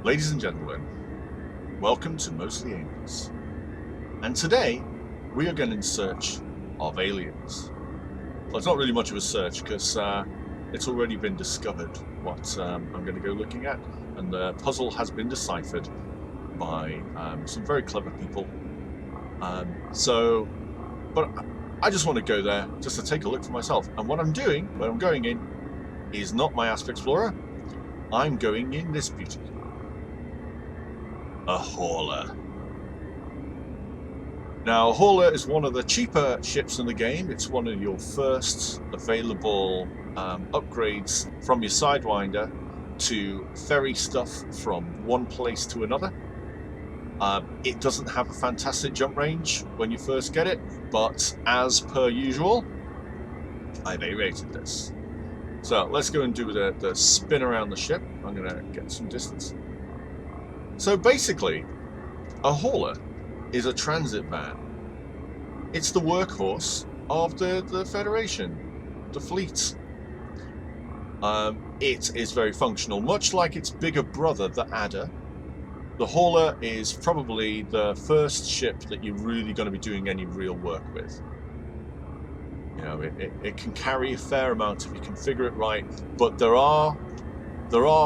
Ladies and gentlemen, welcome to Mostly Aimless. And today, we are going in search of aliens. Well, it's not really much of a search because it's already been discovered what I'm going to go looking at, and the puzzle has been deciphered by some very clever people. But I just want to go there just to take a look for myself. And what I'm doing, where I'm going in, is not my Asp Explorer. I'm going in this beauty. A hauler. Now, a hauler is one of the cheaper ships in the game. It's one of your first available upgrades from your Sidewinder to ferry stuff from one place to another. It doesn't have a fantastic jump range when you first get it, but as per usual, I've A-rated this. So let's go and do the spin around the ship. I'm going to get some distance. So basically, a hauler is a transit van. It's the workhorse of the Federation, the fleet. It is very functional, much like its bigger brother, the Adder. The hauler is probably the first ship that you're really going to be doing any real work with. You know, it can carry a fair amount if you configure it right, but there are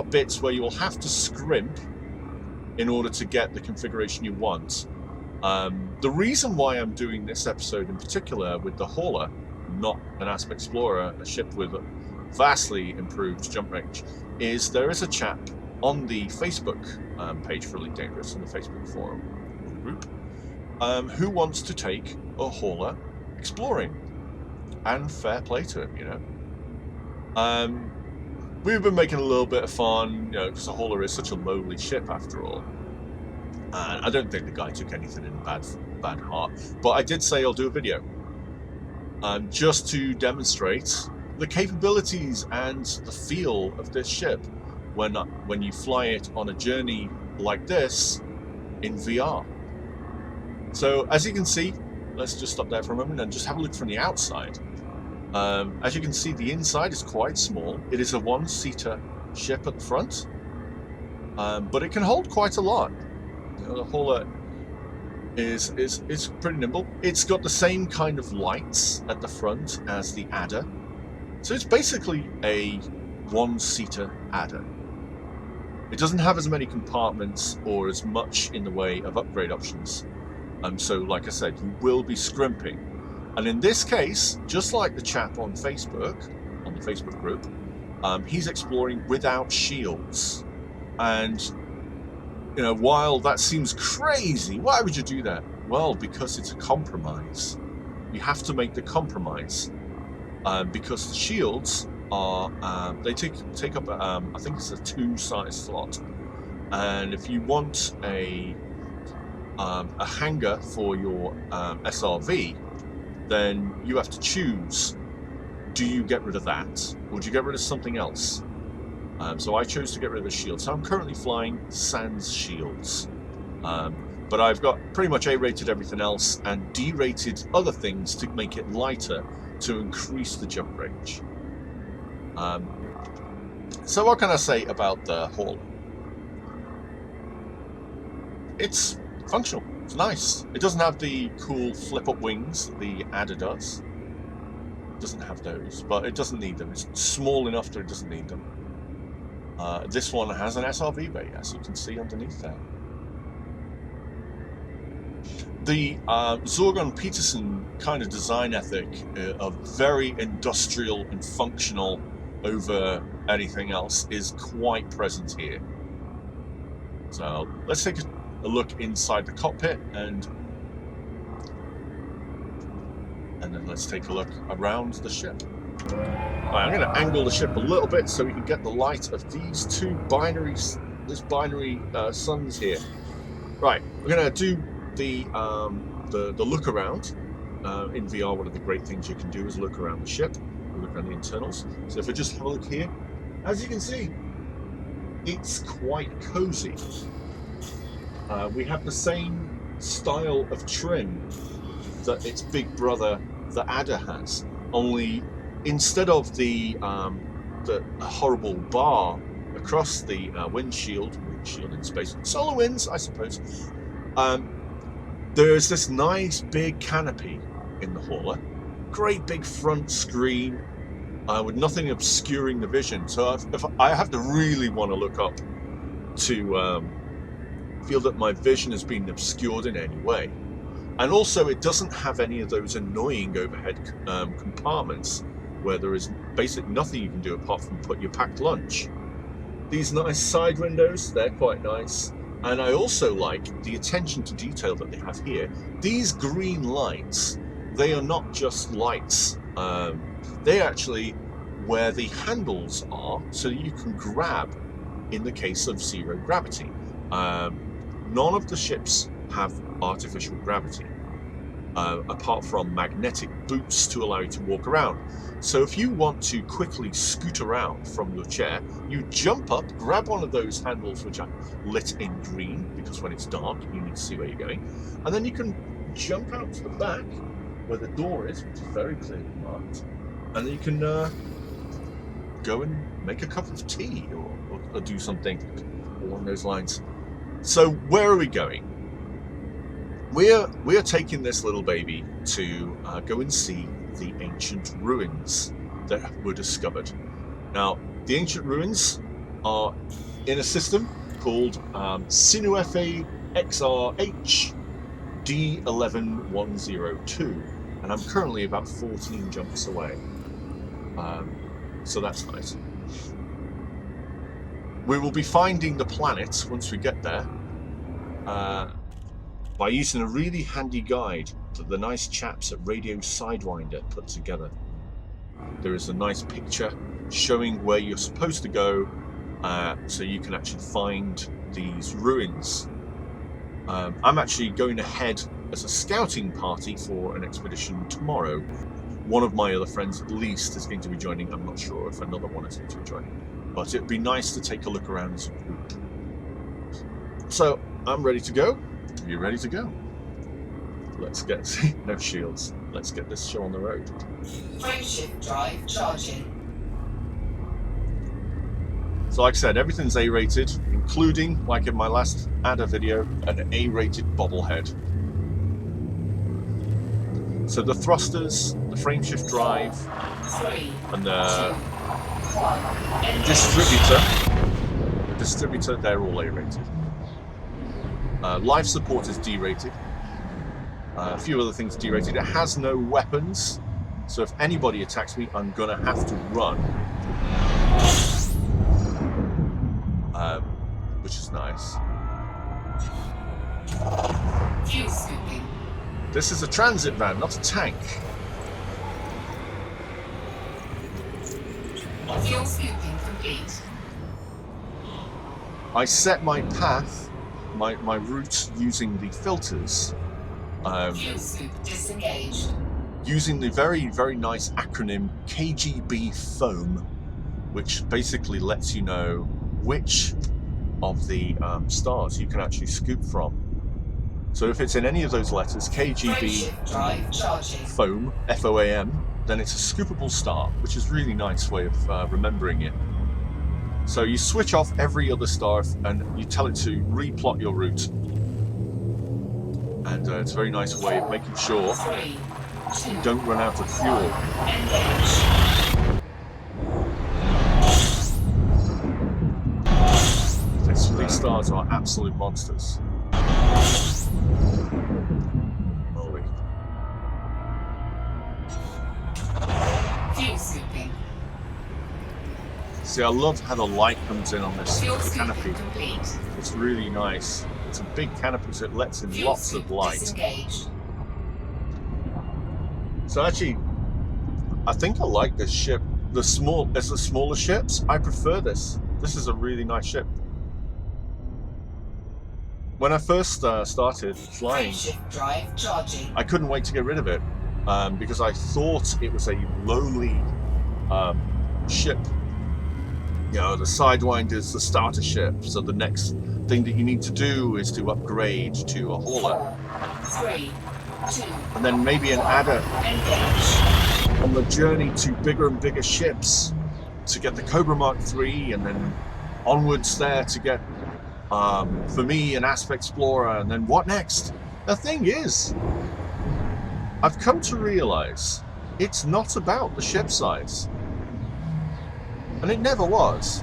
bits where you will have to scrimp in order to get the configuration you want. The reason why I'm doing this episode in particular with the hauler, not an Asp Explorer, a ship with a vastly improved jump range, is there is a chap on the Facebook page for Elite Dangerous, in the Facebook forum group, who wants to take a hauler exploring, and fair play to him, you know. We've been making a little bit of fun, you know, because the hauler is such a lowly ship after all. And I don't think the guy took anything in bad heart. But I did say I'll do a video, just to demonstrate the capabilities and the feel of this ship when you fly it on a journey like this in VR. So as you can see, let's just stop there for a moment and just have a look from the outside. As you can see, the inside is quite small. It is a one-seater ship at the front, but it can hold quite a lot. You know, the hauler is pretty nimble. It's got the same kind of lights at the front as the Adder, so it's basically a one-seater Adder. It doesn't have as many compartments or as much in the way of upgrade options. So, like I said, you will be scrimping. And in this case, just like the chap on Facebook, on the Facebook group, he's exploring without shields. And, you know, while that seems crazy, why would you do that? Well, because it's a compromise. You have to make the compromise. Because the shields are, they take up, I think it's a 2-size slot. And if you want a hanger for your SRV, then you have to choose, do you get rid of that, or do you get rid of something else? So I chose to get rid of the shield. So I'm currently flying sans shields. But I've got pretty much A-rated everything else and D-rated other things to make it lighter to increase the jump range. So what can I say about the hauler? It's functional. It's nice. It doesn't have the cool flip-up wings that the Adder does. It doesn't have those, but it doesn't need them. It's small enough that it doesn't need them. This one has an SRV bay, as you can see underneath there. The Zorgon Peterson kind of design ethic of very industrial and functional over anything else is quite present here. So let's take a look inside the cockpit and then let's take a look around the ship. Right, I'm going to angle the ship a little bit so we can get the light of these two binary suns here. Right, we're going to do the look around. In VR, one of the great things you can do is look around the ship, look around the internals. So if we just have a look here, as you can see, it's quite cozy. We have the same style of trim that its big brother, the Adder, has. Only instead of the horrible bar across the windshield in space, solar winds, I suppose. There's this nice big canopy in the hauler, great big front screen with nothing obscuring the vision. So if I have to really want to look up to feel that my vision has been obscured in any way. And also it doesn't have any of those annoying overhead compartments where there is basically nothing you can do apart from put your packed lunch. These nice side windows, they're quite nice. And I also like the attention to detail that they have here. These green lights, they are not just lights. They actually where the handles are, so you can grab in the case of zero gravity. None of the ships have artificial gravity, apart from magnetic boots to allow you to walk around. So if you want to quickly scoot around from your chair, you jump up, grab one of those handles which are lit in green, because when it's dark you need to see where you're going, and then you can jump out to the back where the door is, which is very clearly marked, and then you can go and make a cup of tea or do something along those lines. So where are we going? We're taking this little baby to go and see the ancient ruins that were discovered. Now, the ancient ruins are in a system called SYNUEFE XR-H D11-102, and I'm currently about 14 jumps away. So that's nice. We will be finding the planet once we get there by using a really handy guide that the nice chaps at Radio Sidewinder put together. There is a nice picture showing where you're supposed to go, so you can actually find these ruins. I'm actually going ahead as a scouting party for an expedition tomorrow. One of my other friends at least is going to be joining. I'm not sure if another one is going to be joining, but it'd be nice to take a look around as a group. So I'm ready to go. Are you ready to go? Let's get no shields. Let's get this show on the road. Frameshift drive charging. So like I said, everything's A-rated, including, like in my last ADA video, an A-rated bobblehead. So the thrusters, the frameshift drive, and the distributor, they're all A-rated. Life support is D-rated. A few other things D-rated. It has no weapons, so if anybody attacks me, I'm gonna have to run. Which is nice. Fuel scooping. This is a transit van, not a tank. Fuel scooping complete. I set my path, my route using the filters. Fuel scoop disengaged. Using the very, very nice acronym KGB foam, which basically lets you know which of the stars you can actually scoop from. So if it's in any of those letters, KGB foam, F-O-A-M, then it's a scoopable star, which is a really nice way of remembering it. So you switch off every other star and you tell it to replot your route. And it's a very nice way of making sure you don't run out of fuel. These stars are absolute monsters. Holy. Fuel scooping. See, I love how the light comes in on this Fuel canopy. complete. It's really nice. It's a big canopy, so it lets in lots of light. Disengaged. So actually, I think I like this ship. As the smaller ships, I prefer this. This is a really nice ship. When I first started flying, drive charging. I couldn't wait to get rid of it because I thought it was a lowly ship. You know, the Sidewinder's the starter ship, so the next thing that you need to do is to upgrade to a hauler. 3, 2, and then maybe an adder on the journey to bigger and bigger ships to get the Cobra Mark III and then onwards there to get, for me, an Asp Explorer, and then what next? The thing is, I've come to realise it's not about the ship size. And it never was.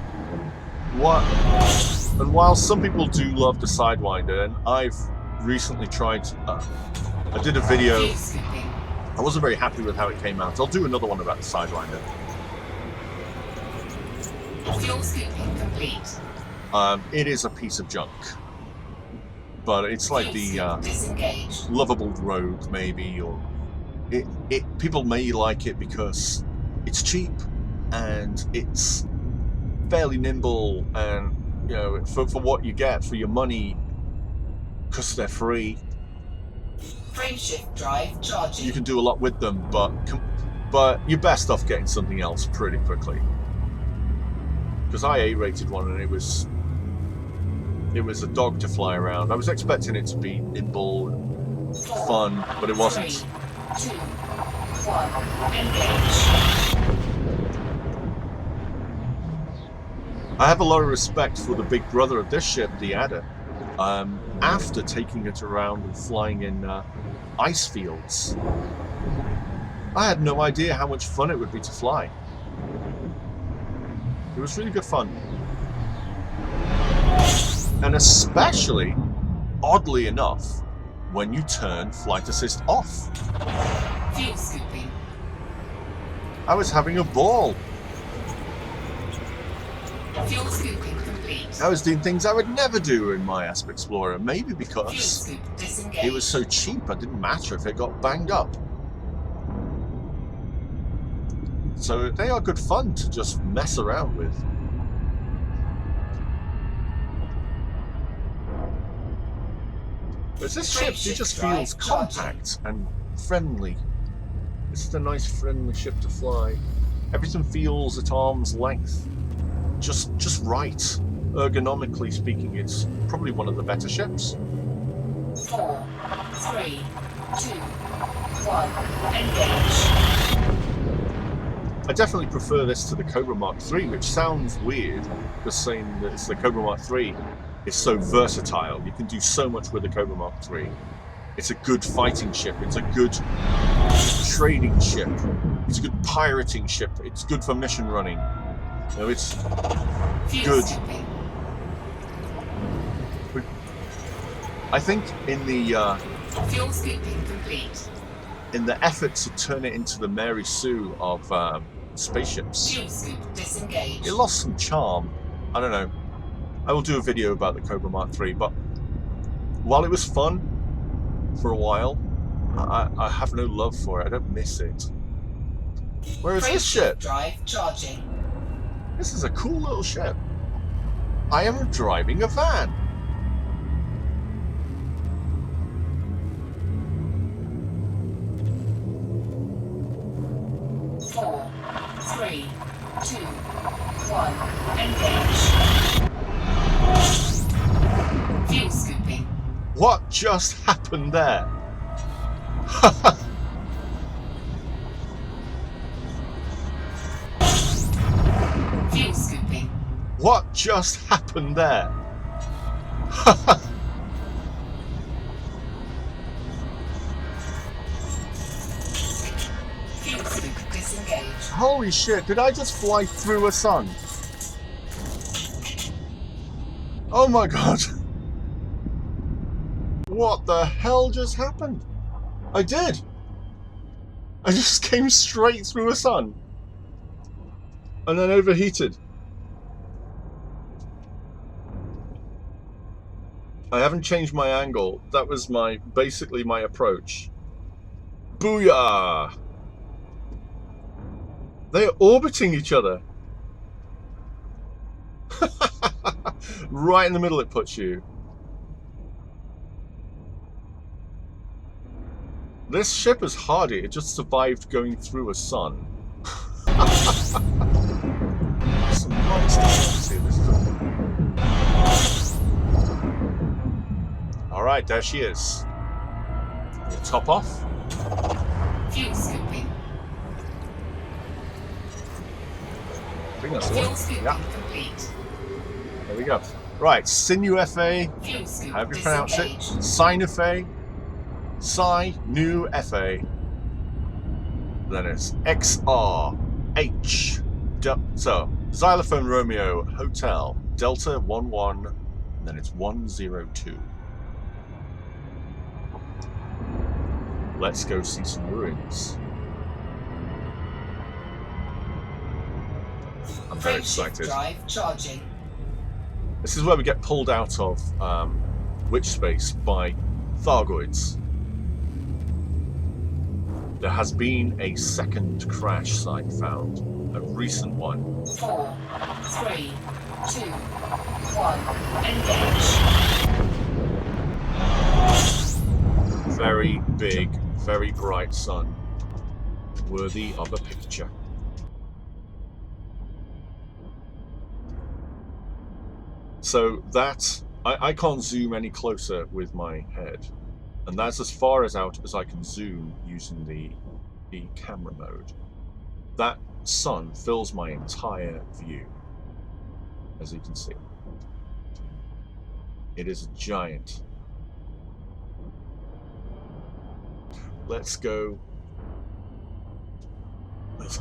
And while some people do love the Sidewinder, and I've recently tried, I did a video, I wasn't very happy with how it came out. I'll do another one about the Sidewinder. Fuel scooping complete. It is a piece of junk. But it's like the lovable rogue, maybe, or people may like it because it's cheap and it's fairly nimble, and you know, for what you get for your money, because they're free. Frameshift drive charging. You can do a lot with them, but you're best off getting something else pretty quickly. Because I A-rated one and it was a dog to fly around. I was expecting it to be nimble and fun, but it wasn't. 3, 2, 1, engage. I have a lot of respect for the big brother of this ship, the Adder. After taking it around and flying in ice fields, I had no idea how much fun it would be to fly. It was really good fun. And especially, oddly enough, when you turn flight assist off. Fuel scooping. I was having a ball. Fuel scooping complete. I was doing things I would never do in my Asp Explorer, maybe because it was so cheap, it didn't matter if it got banged up. So they are good fun to just mess around with. But this ship, it just feels compact and friendly. This is a nice, friendly ship to fly. Everything feels at arm's length. Just right. Ergonomically speaking, it's probably one of the better ships. 4, 3, 2, 1, engage. I definitely prefer this to the Cobra Mark III, which sounds weird, just saying that it's the Cobra Mark III. It's so versatile. You can do so much with the Cobra Mark III. It's a good fighting ship. It's a good trading ship. It's a good pirating ship. It's good for mission running. You know, it's good. I think in the fuel scooping complete. In the effort to turn it into the Mary Sue of spaceships, Fuel scoop disengaged. it lost some charm. I don't know. I will do a video about the Cobra Mark III, but while it was fun for a while, I have no love for it. I don't miss it. Where is this ship? Drive charging. This is a cool little ship. I am driving a van. Four, 3, 2, 1, engage. Fuel scooping. What just happened there? Fuel scooping. What just happened there? Fuel scoop disengaged. Holy shit, did I just fly through a sun? Oh my god. What the hell just happened? I did. I just came straight through a sun. And then overheated. I haven't changed my angle. That was basically my approach. Booyah! They're orbiting each other. Right in the middle it puts you. This ship is hardy. It just survived going through a sun. Some nice here. This is Alright, there she is. We'll top off. Fuel scooping. I think that's the Fuel one. scooping Yeah. complete. There we go. Right, SYNUEFE, Fuel scoop however you pronounce it, disengaged. SYNUEFE, SYNUEFE, then it's XR-H. So, Xylophone Romeo Hotel, Delta 11, and then it's 102. Let's go see some ruins. I'm very excited. Drive charging. This is where we get pulled out of witch space by Thargoids. There has been a second crash site found, a recent one. 4, 3, 2, 1, engage. Very big, very bright sun, worthy of a picture. So that, I can't zoom any closer with my head. And that's as far as out as I can zoom using the camera mode. That sun fills my entire view, as you can see. It is a giant. Let's go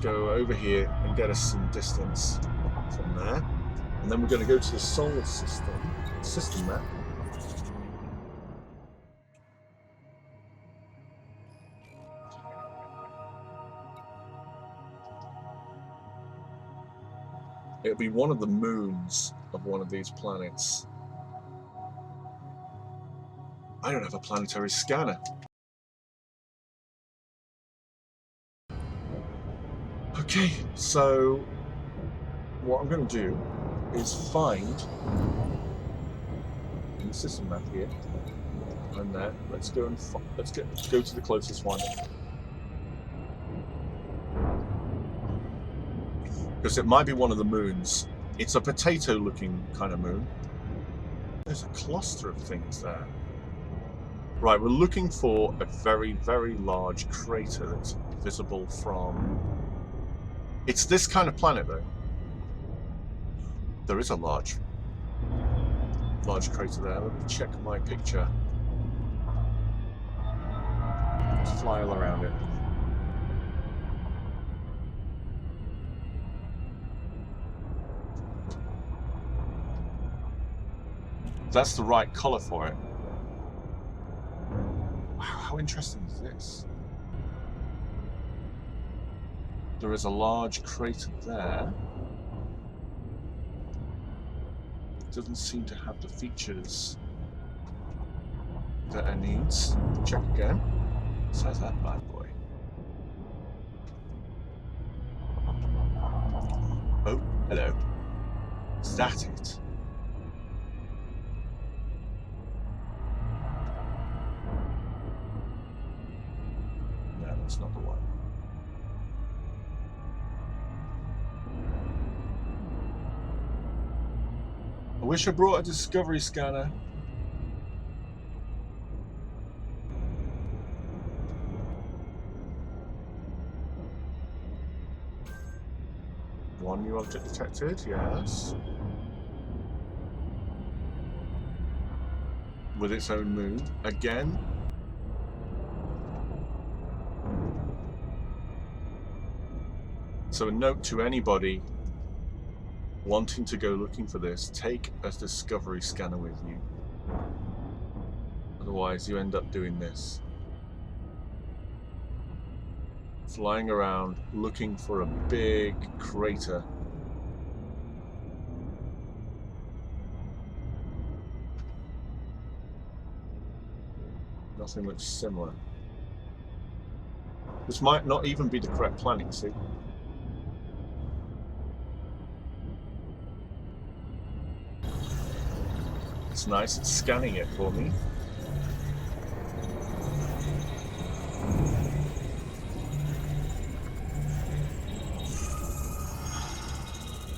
over here and get us some distance from there. And then we're going to go to the solar system map. It'll be one of the moons of one of these planets. I don't have a planetary scanner. Okay, so what I'm going to do is find in the system map here and there. Let's go and go to the closest one, because it might be one of the moons. It's a potato-looking kind of moon. There's a cluster of things there. Right, we're looking for a very, very large crater that's visible from. It's this kind of planet, though. There is a large crater there. Let me check my picture. Let's fly all around it. That's the right color for it. Wow, how interesting is this? There is a large crater there. Doesn't seem to have the features that it needs. Check again. Size that bad boy. Oh, hello. Is that it? No, that's not the one. I wish I brought a discovery scanner. One new object detected, yes. With its own moon, again. So a note to anybody wanting to go looking for this, take a discovery scanner with you. Otherwise you end up doing this. Flying around looking for a big crater. Nothing looks similar. This might not even be the correct planet, see? It's nice, it's scanning it for me.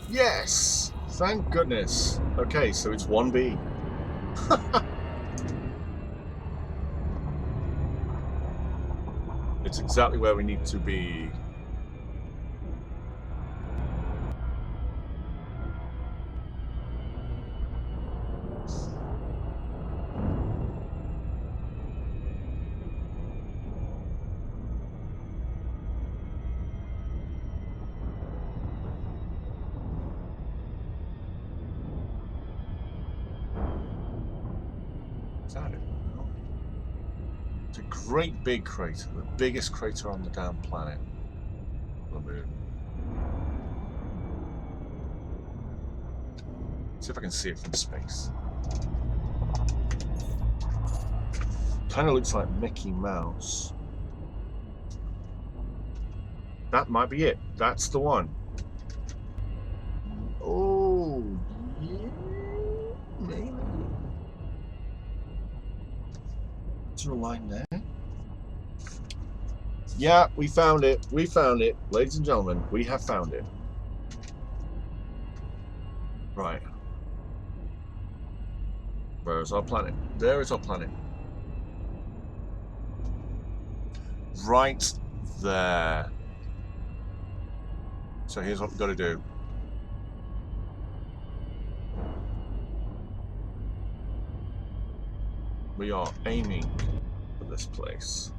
Yes! Thank goodness. Okay, so it's 1B. It's exactly where we need to be. that it? No. It's a great big crater, the biggest crater on the damn planet. The moon. See if I can see it from space. Kind of looks like Mickey Mouse. That might be it. That's the one. Oh, yeah, maybe. Is there a line there? Yeah, we found it. We found it. Ladies and gentlemen, we have found it. Right. Where is our planet? There is our planet. Right there. So here's what we've got to do. We are aiming for this place.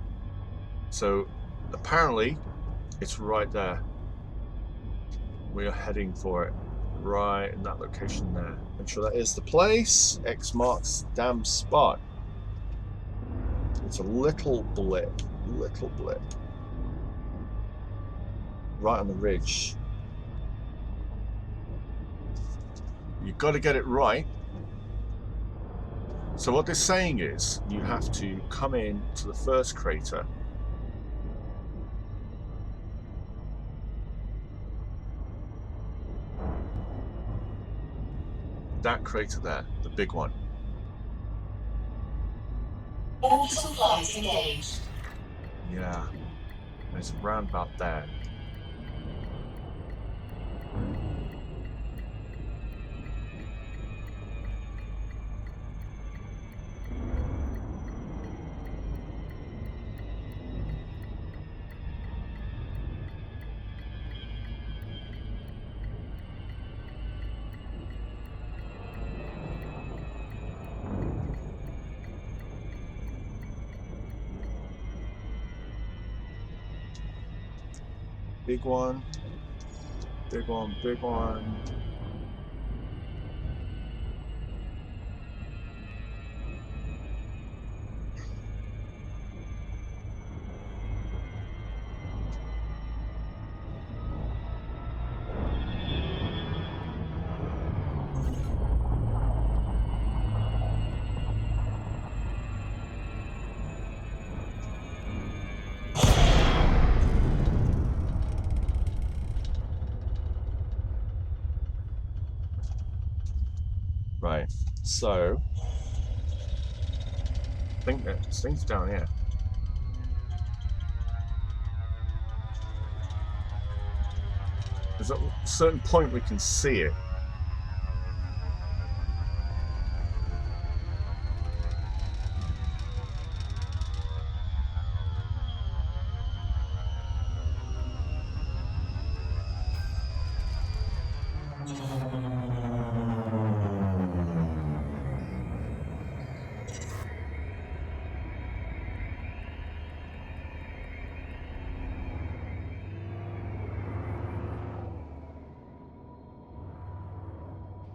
So apparently it's right there. We are heading for it. Right in that location there. Make sure that is the place. X marks the damn spot. It's a little blip. Little blip. Right on the ridge. You've got to get it right. So what they're saying is you have to come in to the first crater. That crater there, the big one. Orbital flight engaged. Yeah, it's around about there. Big one, big one, big one. Right, so I think that this thing's down here. There's a certain point we can see it.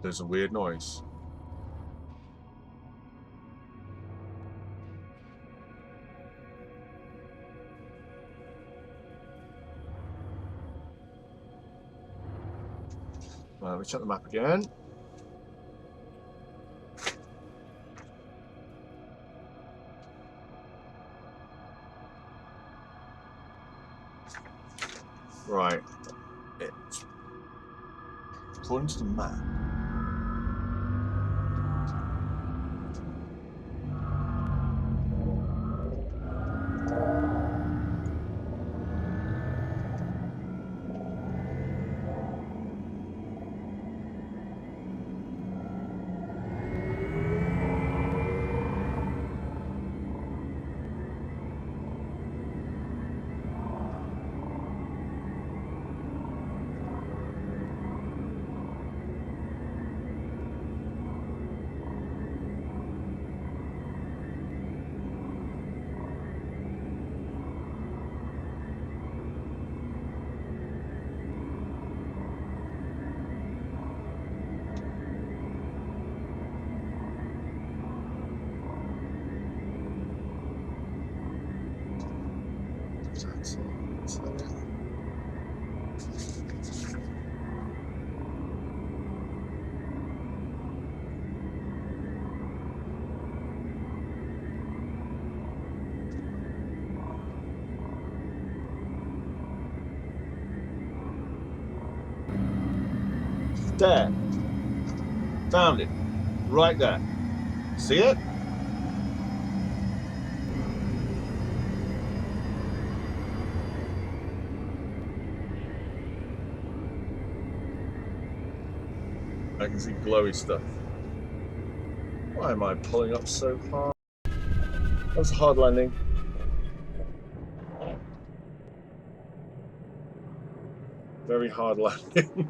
There's a weird noise. Let me check the map again. Right. It's according to the map. There. Found it. Right there. See it? I can see glowy stuff. Why am I pulling up so hard? That was a hard landing. Very hard landing.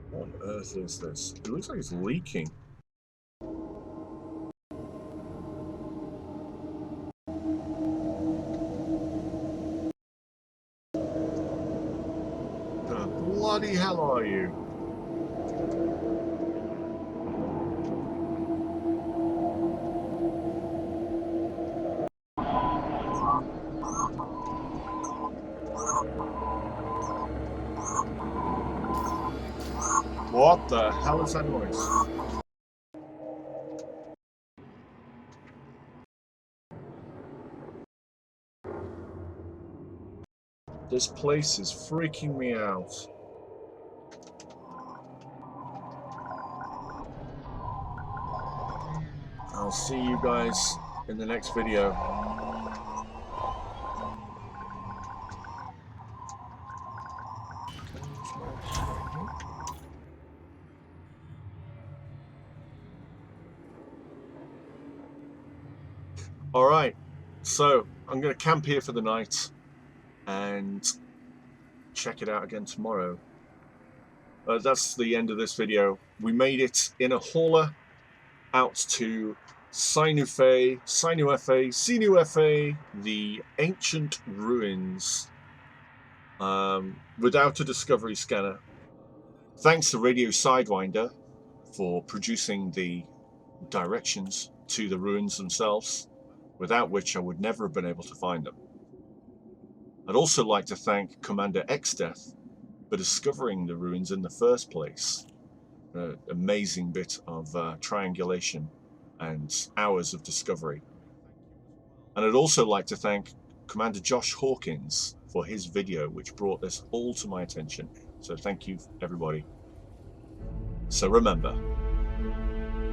What on earth is this? It looks like it's leaking. The bloody hell are you? What the hell is that noise? This place is freaking me out. I'll see you guys in the next video. Alright, so I'm going to camp here for the night and check it out again tomorrow. That's the end of this video. We made it in a hauler out to SYNUEFE, the ancient ruins, without a discovery scanner. Thanks to Radio Sidewinder for producing the directions to the ruins themselves, without which I would never have been able to find them. I'd also like to thank Commander XDeath for discovering the ruins in the first place. An amazing bit of triangulation and hours of discovery. And I'd also like to thank Commander Josh Hawkins for his video, which brought this all to my attention. So thank you, everybody. So remember,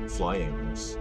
fly aimless.